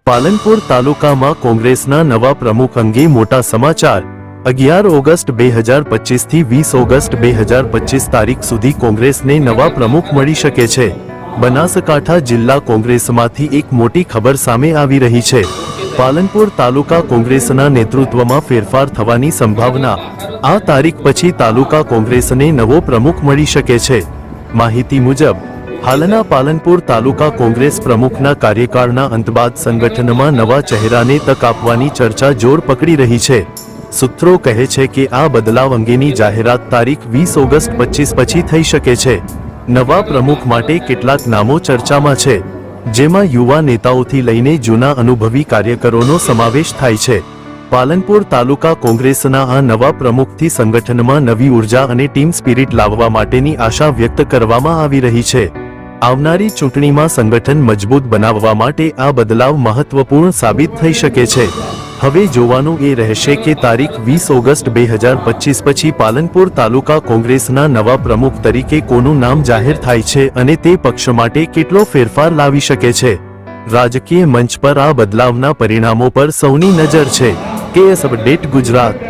પાલનપુર તાલુકામાં કોંગ્રેસના નવા પ્રમુખ અંગે મોટા સમાચાર। 11 ઓગસ્ટ 2025 થી 20 ઓગસ્ટ 2025 તારીખ સુધી કોંગ્રેસને નવા પ્રમુખ મળી શકે છે। બનાસકાંઠા જિલ્લા કોંગ્રેસમાંથી એક મોટી ખબર સામે આવી રહી છે। પાલનપુર તાલુકા કોંગ્રેસના નેતૃત્વમાં ફેરફાર થવાની સંભાવના। આ તારીખ પછી તાલુકા કોંગ્રેસને નવો પ્રમુખ મળી શકે છે। માહિતી મુજબ હાલના પાલનપુર તાલુકા કોંગ્રેસ પ્રમુખના કાર્યકાળના અંત બાદ સંગઠનમાં નવા ચહેરાને તક આપવાની ચર્ચા જોર પકડી રહી છે। સૂત્રો કહે છે કે આ બદલાવ અંગેની જાહેરાત તારીખ 20 ઓગસ્ટ 25 પછી થઈ શકે છે। નવા પ્રમુખ માટે કેટલાક નામો ચર્ચામાં છે, જેમાં યુવા નેતાઓથી લઈને જૂના અનુભવી કાર્યકરોનો સમાવેશ થાય છે। પાલનપુર તાલુકા કોંગ્રેસના આ નવા પ્રમુખથી સંગઠનમાં નવી ઉર્જા અને ટીમ સ્પિરિટ લાવવા માટેની આશા વ્યક્ત કરવામાં આવી રહી છે। આવનારી ચૂંટણીમાં સંગઠન મજબૂત બનાવવા માટે આ બદલાવ મહત્વપૂર્ણ સાબિત થઈ શકે છે। હવે જોવાનું એ રહેશે કે તારીખ 20 ઓગસ્ટ 2025 પછી પાલનપુર તાલુકા કોંગ્રેસના નવા પ્રમુખ તરીકે કોનું નામ જાહેર થાય છે અને તે પક્ષ માટે કેટલો ફેરફાર લાવી શકે છે। રાજકીય મંચ પર આ બદલાવના પરિણામો પર સૌની નજર છે। KS update Gujarat.